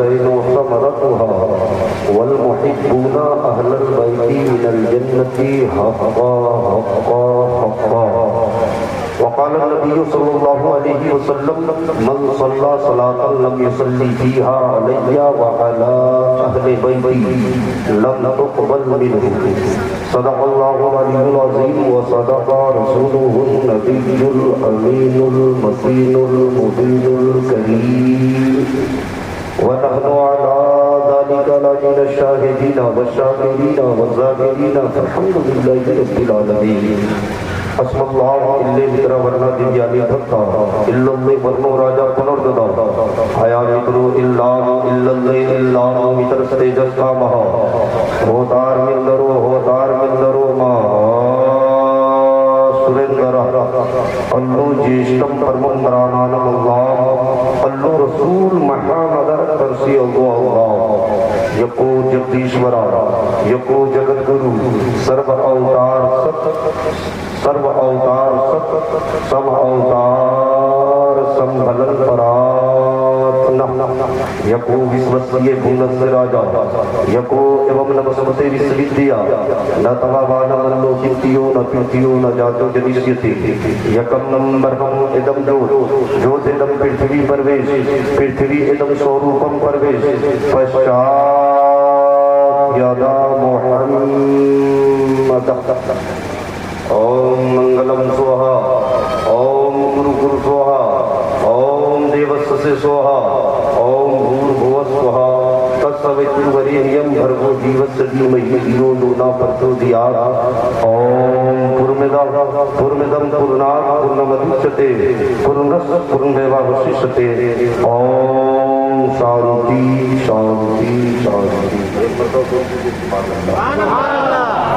हुसैन समरतुहा वल मुहिब्बूना अहलल बैती मिनल जन्नति हक़्क़ा हक़्क़ा हक़्क़ा। वक़ाल नबी सल्लल्लाहु अलैहि वसल्लम मन सल्ला सलातन लम युसल्ली फीहा अलैया व अला अहलि बैती लम तुक़बल मिन्हु। सदक़ल्लाहु अल-अलीयुल अज़ीम व सदक़ा रसूलुहुन नबियुल अमीनुल मकीनुल मुबीनुल करीम व नहनु अला ज़ालिका लमिन अश-शाहिदीन व शाकिरीन व ज़ाकिरीन अल्हम्दुलिल्लाहि रब्बिल आलमीन। अस्मल्लाहु इल्ले मित्रा वरना दिव्यानी भक्ता इल्लल्ले वर्नो राजा पुनर्ददा आया मित्रो इल्लाहु इल्लल्ले इल्लाहु मित्र तेजस का महा होतार मिंदरो मा सुरेंद्र अल्लु ज्येष्ठम परमं नरानानम अल्लाह अल्लु रसूल महामदर तरसी अल्लाह यको जगदीश्वरा यको जगत गुरु सर्व अवतार सब अवतार संभलन परात्म यको विश्वस्य भुवनस्य राजा यको एवं नमस्ते विश्वविद्या न तवावान मल्लो किंतियो न पिंतियो न जातो जनिष्यति यकम नंबरहम इदम जो इदम पृथ्वी परवेश पृथ्वी इदम स्वरूपम परवेश पश्चात यदा मोहम्मद। ओम मंगलम स्वाहा ओम गुरु स्वाहा ओम देवस्य स्वाहा ओम भूर्भुवः स्वाहा तत्सवितुर्वरेण्यं भर्गो देवस्य धीमहि धियो यो न प्रचोदयात्। ओम पूर्णमिदं पूर्णात् पूर्णमुदच्यते पूर्णस्य पूर्णमेवावशिष्यते। ओम शांति शांति शांति।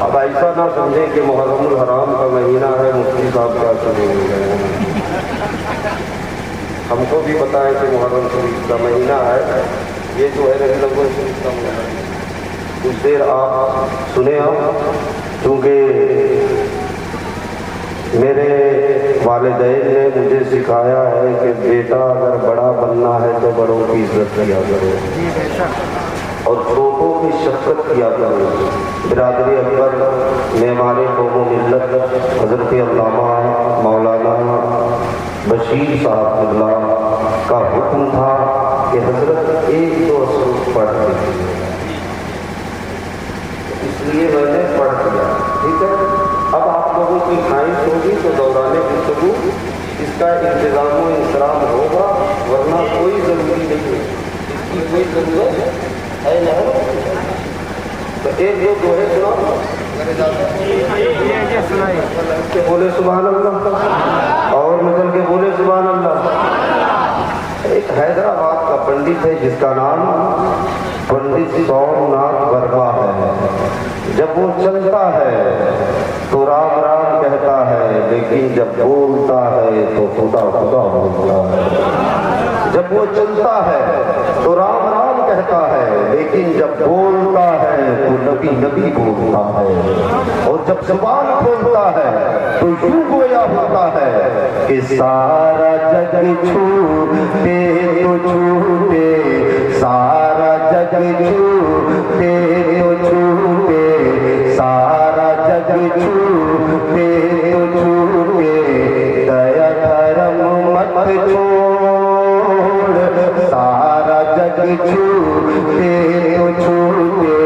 अब ऐसा ना समझे कि मुहर्रमुल हराम का महीना है, मुफ्ती साहब क्या सुनेंगे। हमको भी पता है कि मुहर्रम शरीफ का महीना है, ये जो है रबीउल अव्वल शरीफ का महीना। कुछ देर आप सुने हम, क्योंकि मेरे वालिदैन ने मुझे सिखाया है कि बेटा अगर बड़ा बनना है तो बड़ों की इज्जत किया करो और छोटों की शफ़क़त किया करो। बिरादरी अकबर मेहमाने कौमो मिल्लत हज़रत अल्लामा मौलाना बशीर साहब क़िबला का हुक्म था कि हज़रत एक दो असरूफ पढ़ दीजिए, इसलिए मैंने पढ़ दिया। ठीक है, अब आप लोगों की ख्वाहिश होगी तो दौराने गुफ्तगू इसका इंतज़ाम इंतराम होगा, वरना कोई ज़रूरी नहीं है, इसकी कोई ज़रूरत है नहीं। तो एक दो दोहे सुनाओ, बोले सुभान अल्लाह और निकल के बोले सुभान अल्लाह। एक हैदराबाद का पंडित है जिसका नाम पंडित सोमनाथ वर्मा है। जब वो चलता है तो राम राम कहता है, लेकिन जब बोलता है तो खुदा खुदा बोलता है। जब वो चलता है तो राम राम कहता है, लेकिन जब बोलता है तो नबी नबी बोलता है। और जब ज़ुबान खोलता है तो यूं गोया होता है कि सारा जग छूटे तो छूटे, सारा जग छूटे तो छूटे, सारा जग छूटे तो छूटे, दया धर्म मत छोड़, सारा जग छूटे तो छूटे,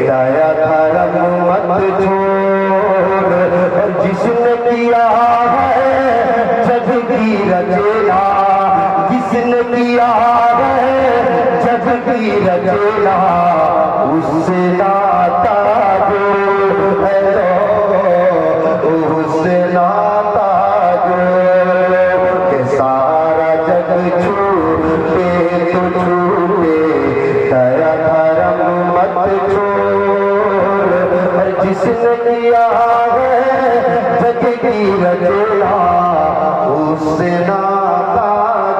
दया धर्म मत छोड़। और जिसने किया है जग की रचना, जिसने किया है जग की रचना, उससे नाता जोड़ है, उससे नाता जोड़ के सारा जग छूटे तो छूटे, दया धर्म मत छोड़। जिसने किया है जग की रचना, उससे नाता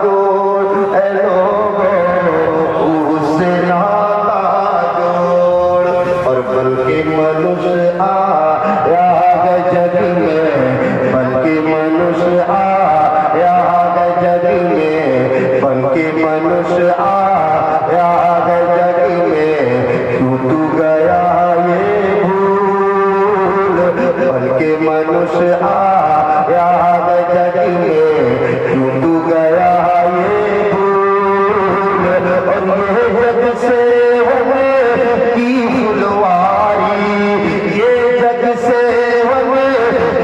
जोड़ है लोगों, उससे नाता जोड़। और बल्कि मनुष्य आया है जग में, बल्कि मनुष्य आया है जग में, बल्कि मनुष्य आया ये जग सेवन की फुलवारी, ये जग सेवन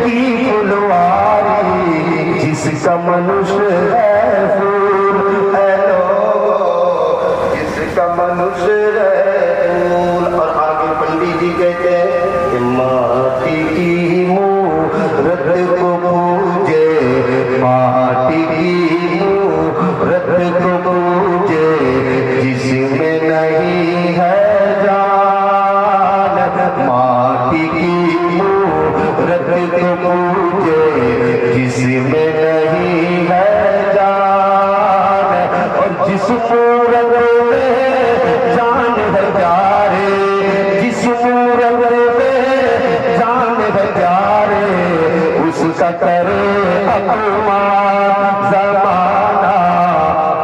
की फुलवारी, जिसका मनुष्य है फूल, है लोगों जिसका मनुष्य है फूल। और आगे पंडित जी कहते हैं कि माटी की मूरत को पूजे, माटी की मूरत को पूजे, जिसमें नहीं है जान, माटी की मूरत को पूजे, जिसमें नहीं है जान। और जिस मूरत में जान है प्यारे, जिस मूरत में जान है प्यारे, उसका करे अपमान ज़माना,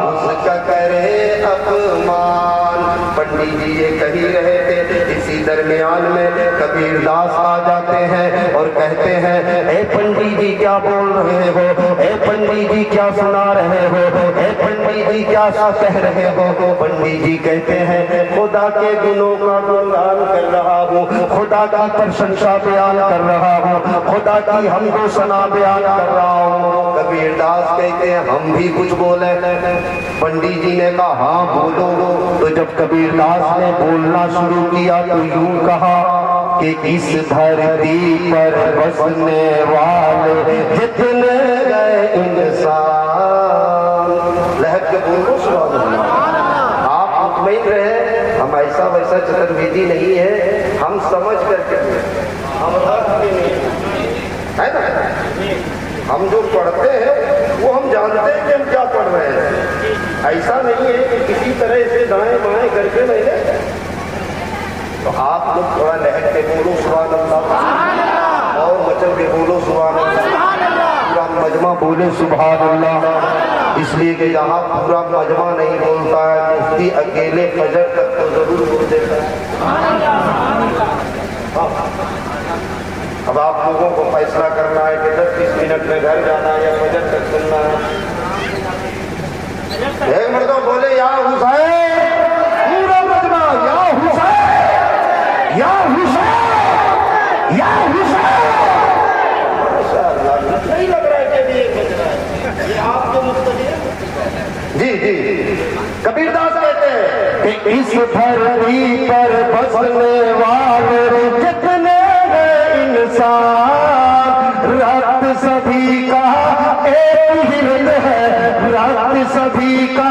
उसका करे अपमान। पंडित जी ये कही रहे थे, इसी दरमियान में कबीरदास आ जाते हैं और कहते हैं, ए पंडित जी क्या बोल रहे हो, ए पंडित जी क्या सुना रहे हो, ए पंडित जी क्या कह रहे हो। पंडित जी कहते हैं, खुदा के गुणों का गुणगान कर रहा हूँ, खुदा की प्रशंसा बयान कर रहा हूँ, खुदा की हमको सना बयान कर रहा हूँ। कबीरदास कहते हैं, हम भी कुछ बोले। पंडित जी ने कहा, हाँ बोलो। तो जब कबीरदास ने बोलना शुरू किया तो यूं कहा कि इस धरती पर बसने वाले जितने गए इंसान, लहक के बोलो सुभान अल्लाह। आप मुतमईन रहे, हम ऐसा वैसा चतुर्वेदी नहीं है, हम समझ करके हम है ना, हम जो पढ़ते हैं वो हम जानते हैं कि हम क्या पढ़ रहे हैं। ऐसा नहीं है कि किसी तरह से दाएं बाएं करके मैंने। तो आप लोग थोड़ा लहक के बोलो सुभान अल्लाह, और मचल के बोलो सुभान अल्लाह, पूरा मजमा बोले सुभान अल्लाह। इसलिए कि यहाँ पूरा मजमा नहीं बोलता है, मुफ्ती अकेले फजर तक तो जरूर बोल देता है। अब आप लोगों को फैसला करना है कि 10-20 मिनट में घर जाना है या फजर तक सुनना है। एक मर्दों बोले या हुसैन, पूरा मजमा या हुसैन, या हुसैन, या हुसैन। माशाअल्लाह, नहीं लग रहा है कि ये बज रहा है, ये आपके मुक्तदी है। जी जी, कबीरदास कहते हैं कि इस धरती पर बसने वाले जितने इंसान, रात सभी का एक हिरन है, रात सभी का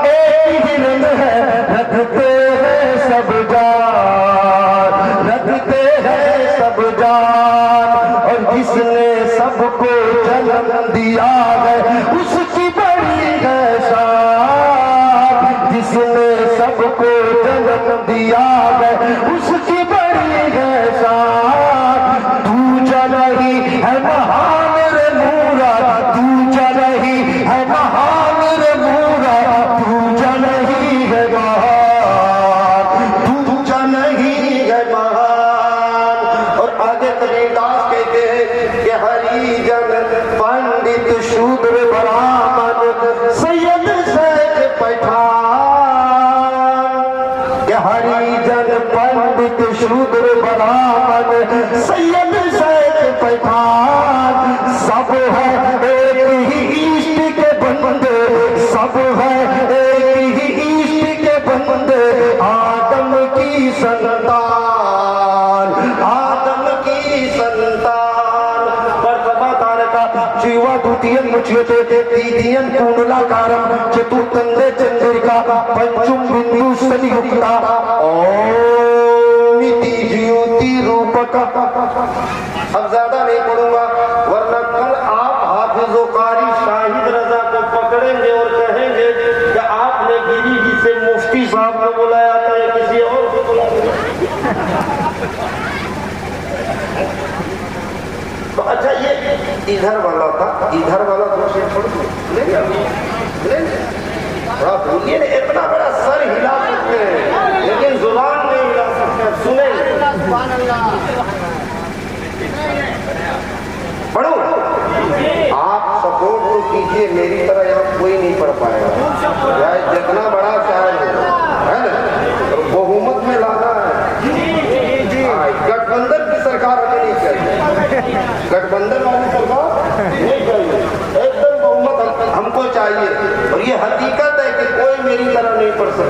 एक हिरन है, रखते हैं सब जान, रखते हैं सब जान। और जिसने सबको जन्म दिया है उसकी बड़ी है शान, जिसने सबको जन्म दिया है उसकी बड़ी है शान। तू चल रही है महान रे मूरा, तू चल रही है महान रे मूरा, तू चल रही है महान, तू चल रही है महान। और आगे कबीरदास कहते हैं कि हरिजन पंडित शूद्र ब्राह्मण सैयद शेख पठान, कि हरिजन पंडित शूद्र ब्राह्मण सैयद शेख पठान, सब है एक ही इष्ट के बंदे, सब है एक ही इष्ट के बंदे, आदम की संतान, आदम की संतान। परतमा तारका जीवा द्वितीयन मुच्यते तृतीयन कुंडलाकारम चतुर्थंदे चंद्रिका पंचम बिंदु संयुक्ता ओम इति ज्योति रूपक। अब ज्यादा नहीं पढ़ूंगा, वरना कल आप हाफिज़ो कारी शाहिद रजा को पकड़ेंगे और कहेंगे कि आपने गिरी जी से मुफ्ती साहब को बुलाया था या किसी और को बुलाया। तो अच्छा, ये इधर वाला था, इधर वाला दूसरे छोड़ ले थोड़ा बोलिए ना, इतना बड़ा सर हिला सकते हैं लेकिन जुबान नहीं हिला सकते। सुने पढ़ो, आप सपोर्ट तो कीजिए, मेरी तरह यहाँ कोई नहीं पढ़ पाएगा, चाहे जितना बड़ा चाहे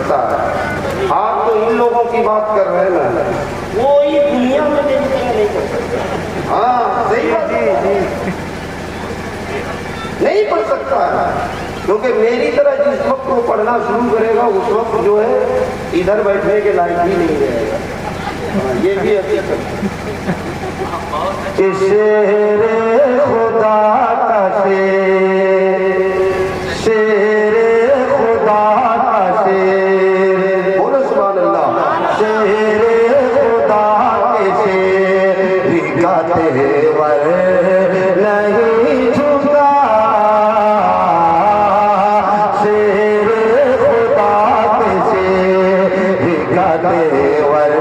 सकता है। आप तो इन लोगों की बात कर रहे हैं ना, कोई दुनिया में मेरी तरह नहीं कर सकता। हाँ सही बात है, नहीं पढ़ सकता है, क्योंकि मेरी तरह जिस वक्त वो पढ़ना शुरू करेगा उस वक्त जो है इधर बैठने के लायक भी नहीं रहेगा। ये भी हकीकत है। शेर खुदा का शेर खुदा का शेर, बोलो सुभान अल्लाह। शेर खुदा के शेर का तेवर नहीं झुका, शेर खुदा के शेर का तेवर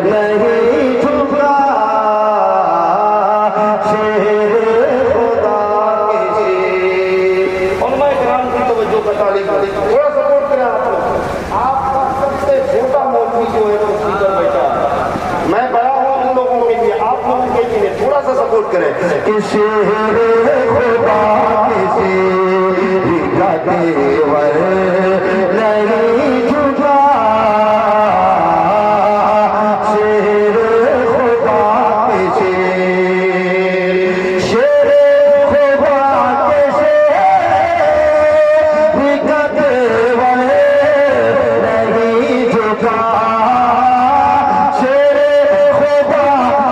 नहीं झुका, शेर खुदा के शेर। और मैं ग्राम की तवज्जो बता ली, थोड़ा सपोर्ट करें आप लोग। आपका सबसे छोटा मौलवी जो है वो स्पीकर बैठा है, मैं बड़ा हूँ उन लोगों के लिए, आप लोगों के लिए थोड़ा सा सपोर्ट करें। शेर खुदा के शेर का तेवर नहीं झुका, शेर खुदा के शेर, शेर खुदा के शेर का तेवर नहीं झुका, शेर खुदा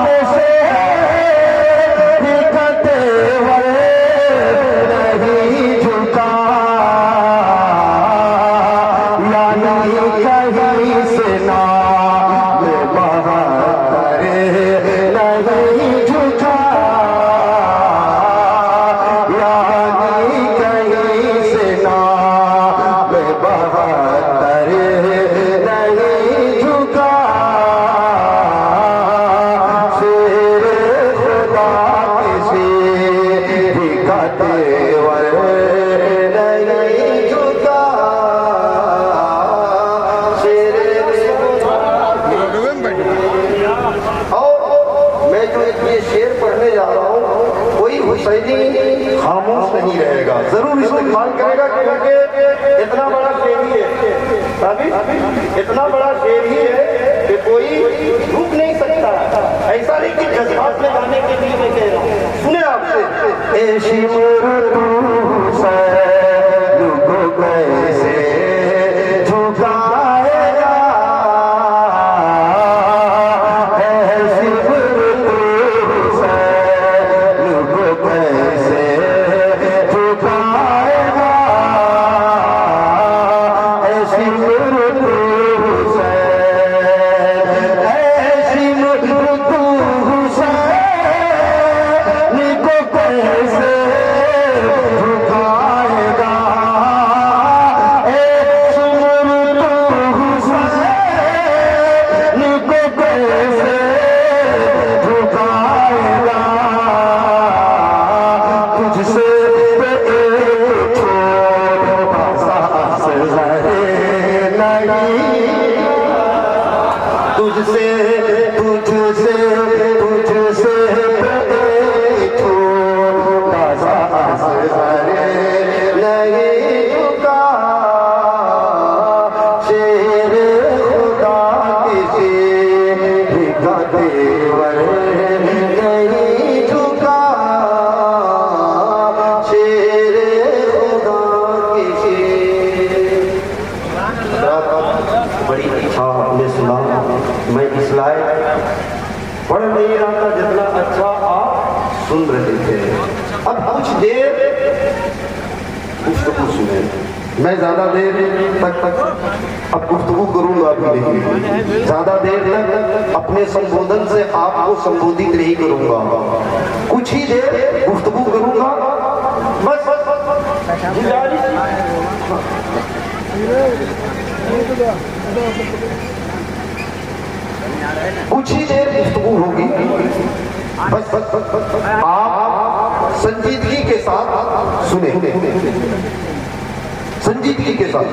के शेर का तेवर नहीं झुका, यानी कहीं से नाम बहादुर नहीं झुका, यानी कहीं से नाम बहादुर नहीं झुका, शेर खुदा के शेर का तेवर नहीं झुका, शेर और मैं जो ये शेर पढ़ने जा रहा हूँ, कोई हुसैनी खामोश नहीं रहेगा, जरूर इस्तेमाल करेगा, क्योंकि इतना बड़ा शेर ही है, इतना बड़ा शेर ही है कि कोई रुक नहीं सकता। ऐसा नहीं कि जज्बात में गाने के लिए मैं कह रहा हूँ, सुने आपसे। ऐसी मुर्दू से लुको कैसे झुकाएगा, ऐसी मुर्दू से लुको कैसे झुकाएगा, ऐसी मुर्दू से, ऐसी मुर्दू से निको कैसे झुकाएगा, ऐसी मुर्दू से निको कैसे झुकाएगा, तुझसे एक छोटा सा असग़र नहीं, तुझसे तुझसे तुझसे एक छोटा सा असग़र नहीं झुका, शेर खुदा के शेर का तेवर नहीं झुका, शेर खुदा के शेर। बड़ी अच्छा आपने सुना, मैं इस लायक पढ़ नहीं रहा था जितना अच्छा आप सुन रहे थे। अब कुछ देर गुफ्तगू सुने, मैं ज्यादा देर तक अब गुफ्तगू करूंगा भी नहीं, ज्यादा देर तक अपने संबोधन से आपको संबोधित नहीं करूंगा, कुछ ही देर गुफ्तगू करूंगा बस। कुछ ही देर गुफ्तगू होगी बस, आप संजीदगी के साथ सुने, संजीदगी के साथ।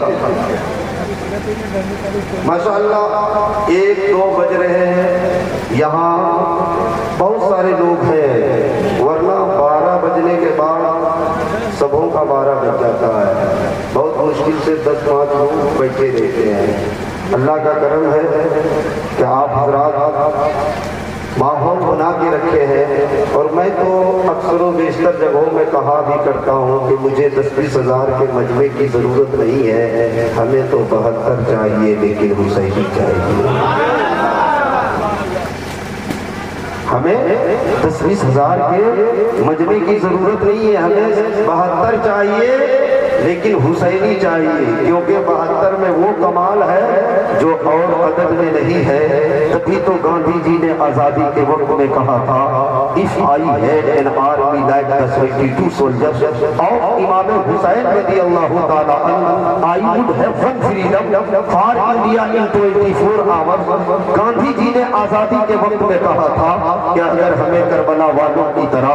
माशाअल्लाह 1-2 बज रहे हैं, यहाँ बहुत सारे लोग हैं, वरना 12 बजने के बाद सबों का 12 बज जाता है। बहुत मुश्किल से 10-5 लोग बैठे रहते हैं। अल्लाह का करम है कि आप हजरात माहौल बना के रखे हैं। और मैं तो अक्सर बेशतर जगहों में कहा भी करता हूँ कि मुझे 10-20 हज़ार के मजमे की ज़रूरत नहीं है, हमें तो 72 चाहिए, लेकिन हुसैनी चाहिए। हमें 10-20 हज़ार के मजमे की जरूरत नहीं है, हमें 72 चाहिए, लेकिन हुसैनी चाहिए। क्योंकि 72 में वो कमाल है जो और अदद में नहीं है। तभी तो गांधी जी ने आजादी के वक्त में कहा था, if I had an army like the 72 soldiers of Imam Hussain रज़ियल्लाहु ताला अन्हु, I would have won freedom for India in 24 hours. Gandhi ji ने आजादी के वक्त में कहा था कि अगर हमें करबला वालों की तरह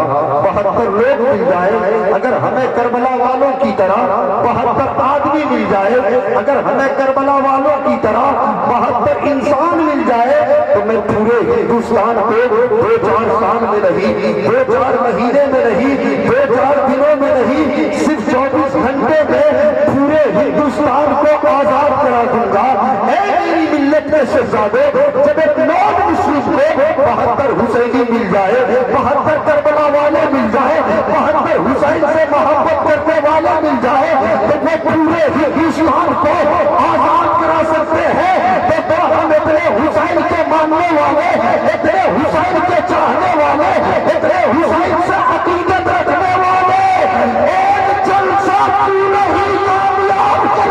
72 लोग मिल जाए, अगर हमें करबला वालों की तरह 72 आदमी मिल जाए, अगर हमें करबला वालों की तरह 72 इंसान मिल जाए, तो मैं पूरे हिंदुस्तान को 2-4 साल में नहीं, 2-4 महीने में नहीं, 2-4 दिनों में नहीं, सिर्फ 24 घंटे में पूरे हिंदुस्तान को आजाद करा दूंगा। मेरी मिल्लत में शहजादे, जब एक नॉन मुस्लिम को 72 हुसैनी मिल जाए, 72 करबला वाले मिल जाए, 72 हुसैन से मोहब्बत करने वाले मिल जाए, तो वो पूरे हिंदुस्तान को आजाद करा सकते हैं। तो हम इतने हुसैन के मानने वाले, इतने हुसैन के चाहने वाले, इतने हुसैन से अकीदत रखने वाले एक जलसा क्यों नहीं कामयाब कर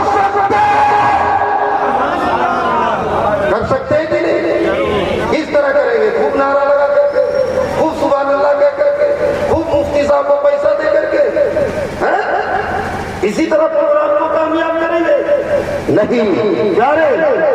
सकते हैं कि नहीं? इस तरह करेंगे, खूब नारा लगा करके, खूब सुभान अल्लाह कह करके, खूब मुफ्ती साहब को पैसा दे करके, इसी तरह प्रोग्राम को कामयाब करेंगे? नहीं प्यारे,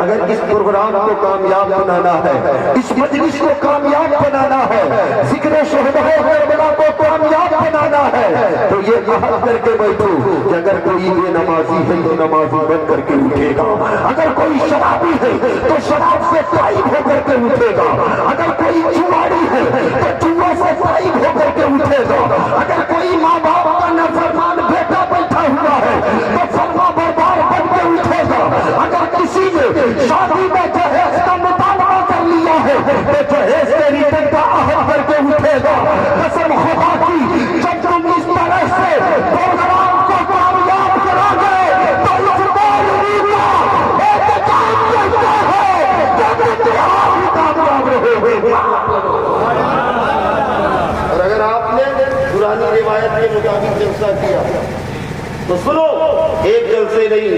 अगर इस प्रोग्राम को कामयाब बनाना है, इस मजलिस को कामयाब बनाना है, जिक्र शहदाए करबला को कामयाब बनाना है, तो ये अहद करके बैठो कि अगर कोई बेनमाजी है तो नमाजी बन करके उठेगा, अगर कोई शराबी है तो शराब से ताइब होकर के उठेगा, अगर कोई जुआरी है तो जुआ से ताइब होकर के उठेगा, अगर कोई माँ बाप का नफरमान बेटा बैठा हुआ है तो फरमा बरबार बन के उठेगा, अगर किसी ने शादी में जहेज का मुतालबा कर लिया है तो जहेज के रिटर्न का अहद करके उठेगा। कसम खुदा की, जब तुम इस तरह से प्रोग्राम को कामयाब करोगे तो इस मौलवी का एहतजाम करता है जब इतिहास कामयाब रहेगा। और अगर आपने पुरानी रिवायत के मुताबिक जलसा किया तो सुनो, एक जलसे नहीं,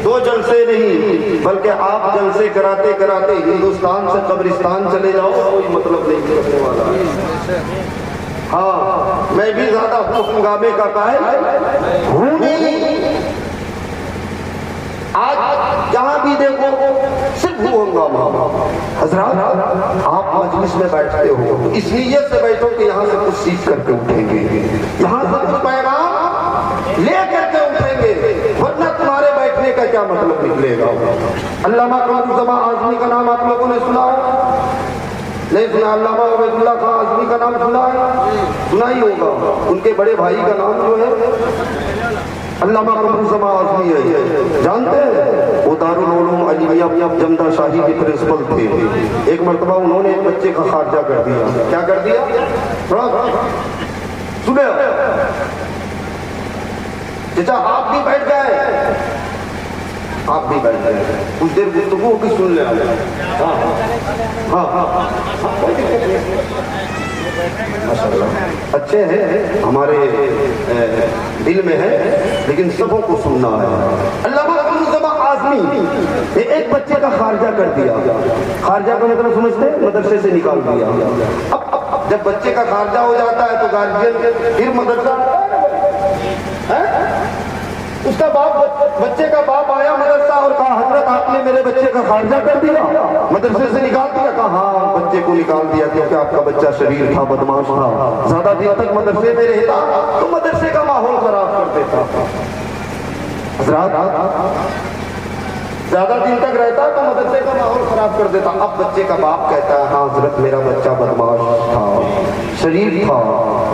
2 जलसे नहीं, बल्कि आप जलसे कराते कराते हिंदुस्तान से कब्रिस्तान चले जाओ, कोई मतलब नहीं करने वाला। हाँ, मैं भी ज्यादा हंगामे का कायल हूं नहीं। आज जहां भी देखो सिर्फ वो हंगामा। हजरात, आप मजलिस में बैठते हो, इस नीयत से बैठो कि यहाँ से कुछ सीख करके उठेंगे, यहाँ से कुछ पैगाम ले करके उठेंगे, वरना तुम्हारे बैठने का क्या मतलब निकलेगा। अल्लामा कमरुज़्ज़मा आज़मी का नाम आप लोगों ने सुना है? नहीं सुना? अल्लामा उबैदुल्लाह खां आज़मी का नाम सुना है? सुना ही होगा। उनके बड़े भाई का नाम जो है अल्लामा कमरुज़्ज़मा आज़मी है, जानते हैं? वो दारुल उलूम अलिमिया जमदा शाही के प्रिंसिपल थे। एक मरतबा उन्होंने एक बच्चे का खारजा कर दिया। क्या कर दिया? थोड़ा सुने चाचा, आप भी बैठ गए, आप भी बैठ गए, कुछ देर गुफ्तगू की सुन ले। हाँ हाँ हाँ, माशाअल्लाह अच्छे हैं, हमारे दिल में है, लेकिन सबों को सुनना है। अल्लामा कमरुज़्ज़मा आज़मी ने एक बच्चे का खारजा कर दिया। खारजा का मतलब समझते? मदरसे से निकाल दिया। अब जब बच्चे का खारजा हो जाता है तो गार्जियन फिर मदरसा, उसका बाप, बच्चे का बाप आया मदरसा और कहा, हजरत आपने मेरे बच्चे का खारजा कर दिया, मदरसे से निकाल दिया। कहा हाँ, बच्चे को निकाल दिया क्योंकि आपका बच्चा शरीर था, बदमाश था, ज्यादा दिन तक मदरसे में रहता तो मदरसे का माहौल खराब कर देता। हजरत, ज्यादा दिन तक रहता तो मदरसे का माहौल खराब कर देता। अब बच्चे का बाप कहता है, हाँ हजरत मेरा बच्चा बदमाश था, शरीफ था,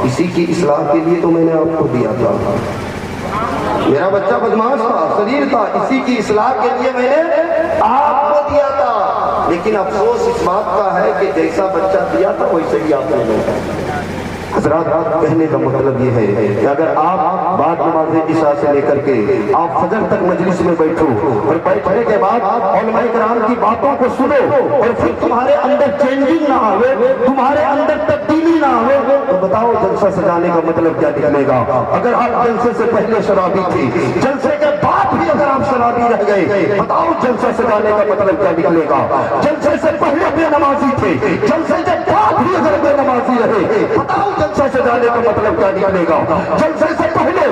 इसी की इस्लाह के लिए तो मैंने आपको दिया था। मेरा बच्चा बदमाश था, शरीर था, इसी की इस्लाह के लिए मैंने आपको दिया था। लेकिन अफसोस इस बात का है कि जैसा बच्चा दिया था वैसे ही आपने नहीं। हजरात, कहने का मतलब ये है कि अगर आप बाद नमाज़े इशा से लेकर के आप फजर तक मजलिस में बैठो और बैठने के बाद उलमाए किराम की बातों को सुनो और फिर तुम्हारे अंदर चेंजिंग ना आवे, तुम्हारे अंदर तब्दीली ना आवे, तो बताओ जलसा सजाने का मतलब क्या निकलेगा। अगर आप जलसे से पहले शराबी थे, जलसे के बाद भी अगर आप शराबी रह गए, बताओ जलसा सजाने का मतलब क्या निकलेगा। जलसे से पहले बेनमाजी थे, जलसे के बाद भी अगर बेनमाजी रहे, बताओ जलसा सजाने का मतलब क्या निकलेगा। जलसे से पहले